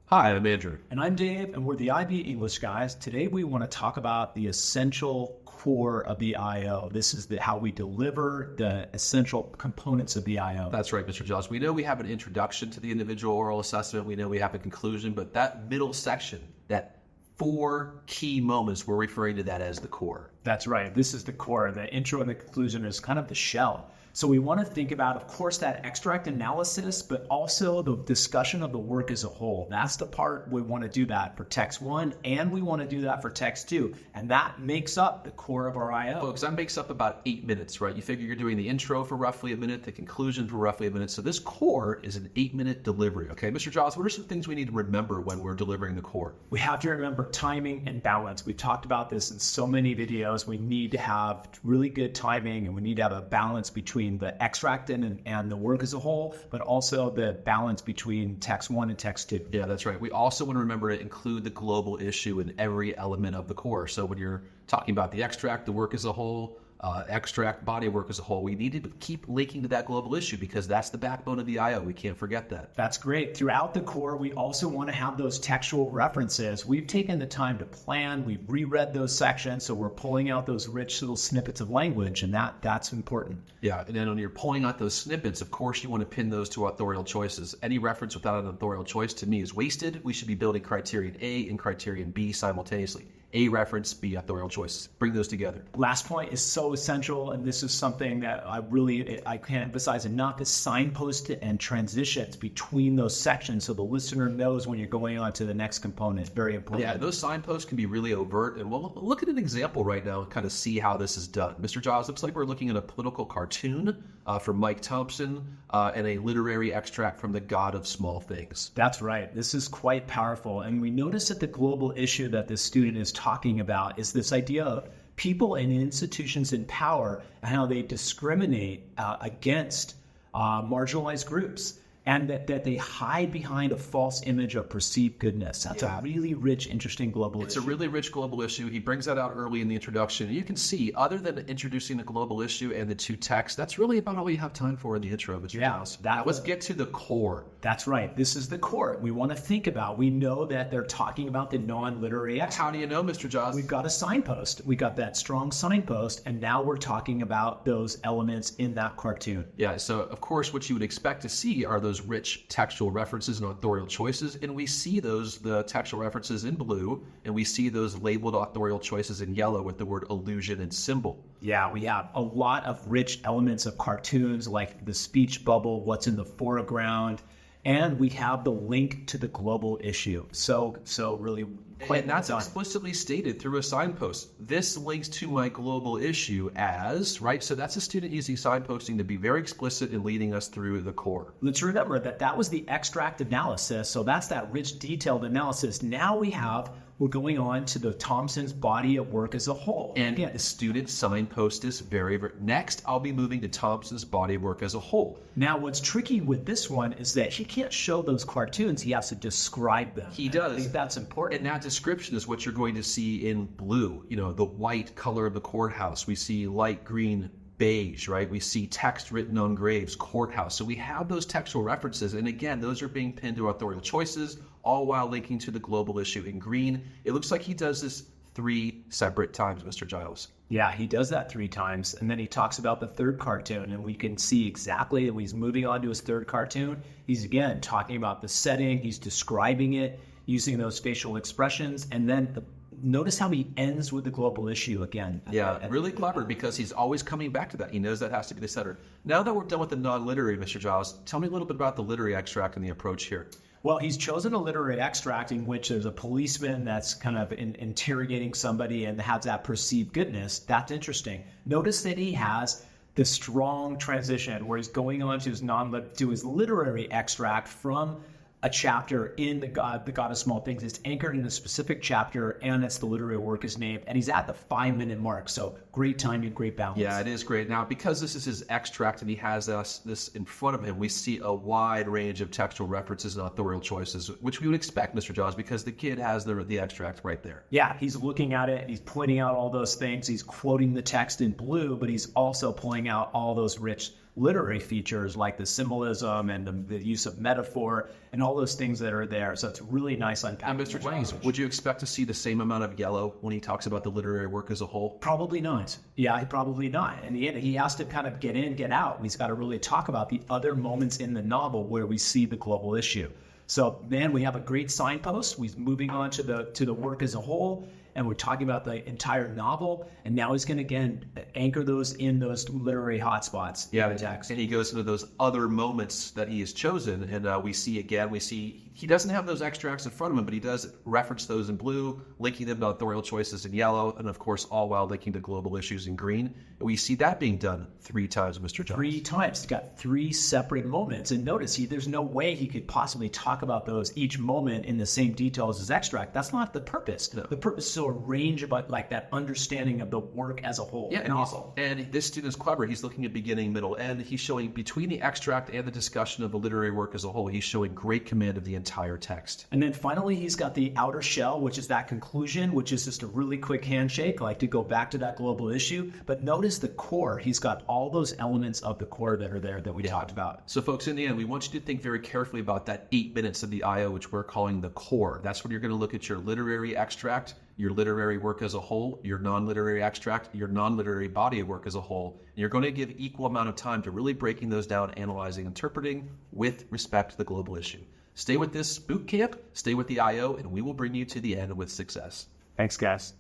Hi, I'm Andrew. And I'm Dave, and we're the IB English guys. Today we want to talk about the essential core of the IO. This is how we deliver the essential components of the IO. That's right, Mr. Giles. We know we have an introduction to the individual oral assessment. We know we have a conclusion, but that middle section, that 4 key moments, we're referring to that as the core. That's right. This is the core. The intro and the conclusion is kind of the shell. So we want to think about, of course, that extract analysis, but also the discussion of the work as a whole. That's the part we want to do that for text 1, and we want to do that for text 2. And that makes up the core of our IO. Folks, that makes up about 8 minutes, right? You figure you're doing the intro for roughly a minute, the conclusion for roughly a minute. So this core is an 8-minute delivery, okay? Mr. Giles, what are some things we need to remember when we're delivering the core? We have to remember timing and balance. We've talked about this in so many videos. We need to have really good timing, and we need to have a balance between the extract and the work as a whole, but also the balance between text 1 and text 2. Yeah, that's right. We also want to remember to include the global issue in every element of the core. So when you're talking about the extract, the work as a whole, extract, body work as a whole, we need to keep linking to that global issue because that's the backbone of the IO. We can't forget that. That's great. Throughout the core, we also want to have those textual references. We've taken the time to plan. We've reread those sections, so we're pulling out those rich little snippets of language, and that's important. Yeah, and then when you're pulling out those snippets, of course, you want to pin those to authorial choices. Any reference without an authorial choice, to me, is wasted. We should be building criterion A and criterion B simultaneously. A reference, B authorial choices. Bring those together. Last point is so essential, and this is something that I can't emphasize enough, is signpost and transitions between those sections so the listener knows when you're going on to the next component. Very important. Yeah, those signposts can be really overt, and we'll look at an example right now and kind of see how this is done. Mr. Giles, looks like we're looking at a political cartoon from Mike Thompson and a literary extract from The God of Small Things. That's right. This is quite powerful, and we notice that the global issue that this student is talking about is this idea of people and institutions in power and how they discriminate against marginalized groups, and that they hide behind a false image of perceived goodness. That's a really rich, interesting global issue. It's a really rich global issue. He brings that out early in the introduction. You can see, other than introducing the global issue and the 2 texts, that's really about all we have time for in the intro. Let's get to the core. That's right. This is the core. We want to think about. We know that they're talking about the non-literary extract. How do you know, Mr. Giles? We've got a signpost. We got that strong signpost, and now we're talking about those elements in that cartoon. Yeah, so of course what you would expect to see are those rich textual references and authorial choices, and we see the textual references in blue, and we see those labeled authorial choices in yellow with the word allusion and symbol. Yeah, we have a lot of rich elements of cartoons like the speech bubble, what's in the foreground, and we have the link to the global issue. So really quite and that's explicitly stated through a signpost. This links to my global issue as, right? So that's a student using signposting to be very explicit in leading us through the core. Let's remember that was the extract analysis. So that's that rich, detailed analysis. Now we're going on to the Thompson's body of work as a whole. And the student signpost is very, very... Next, I'll be moving to Thompson's body of work as a whole. Now, what's tricky with this one is that he can't show those cartoons. He has to describe them. He does. I think that's important. And that description is what you're going to see in blue. You know, the white color of the courthouse. We see light green, beige, right? We see text written on graves, courthouse. So we have those textual references. And again, those are being pinned to authorial choices, all while linking to the global issue in green. It looks like he does this 3 separate times, Mr. Giles. Yeah, he does that 3 times. And then he talks about the 3rd cartoon, and we can see exactly when he's moving on to his 3rd cartoon. He's again talking about the setting. He's describing it using those facial expressions. And then notice how he ends with the global issue again. Yeah, really clever because he's always coming back to that. He knows that has to be the center. Now that we're done with the non-literary, Mr. Giles, tell me a little bit about the literary extract and the approach here. Well, he's chosen a literary extract in which there's a policeman that's kind of interrogating somebody and has that perceived goodness. That's interesting. Notice that he has the strong transition where he's going on to his literary extract from a chapter in the God of Small Things. It's anchored in a specific chapter, and it's the literary work is named, and he's at the 5-minute mark. So great timing, great balance. Yeah, it is great. Now, because this is his extract and he has this in front of him, we see a wide range of textual references and authorial choices, which we would expect, Mr. Jaws, because the kid has the extract right there. Yeah, he's looking at it, he's pointing out all those things, he's quoting the text in blue, but he's also pulling out all those rich literary features like the symbolism and the use of metaphor and all those things that are there. So it's really nice unpacking. And Mr. Jennings, would you expect to see the same amount of yellow when he talks about the literary work as a whole? Probably not. Yeah, probably not. And he has to kind of get in, get out. He's got to really talk about the other moments in the novel where we see the global issue. So, man, we have a great signpost. We're moving on to the work as a whole, and we're talking about the entire novel. And now he's going to, again, anchor those in those literary hotspots. Yeah, in the text. And he goes into those other moments that he has chosen. And we see he doesn't have those extracts in front of him, but he does reference those in blue, linking them to authorial choices in yellow, and of course, all while linking to global issues in green. And we see that being done 3 times, Mr. Jones. 3 times. He's got 3 separate moments. And notice, there's no way he could possibly talk about those each moment in the same detail as his extract. That's not the purpose. No. The purpose is to arrange about like that understanding of the work as a whole. Yeah, and this student is clever. He's looking at beginning, middle, end. He's showing between the extract and the discussion of the literary work as a whole, he's showing great command of the entire text. And then finally, he's got the outer shell, which is that conclusion, which is just a really quick handshake, like to go back to that global issue. But notice the core. He's got all those elements of the core that are there that we talked about. So folks, in the end, we want you to think very carefully about that 8 minutes of the IO, which we're calling the core. That's when you're going to look at your literary extract, your literary work as a whole, your non-literary extract, your non-literary body of work as a whole. And you're going to give equal amount of time to really breaking those down, analyzing, interpreting with respect to the global issue. Stay with this boot camp, stay with the IO, and we will bring you to the end with success. Thanks, guys.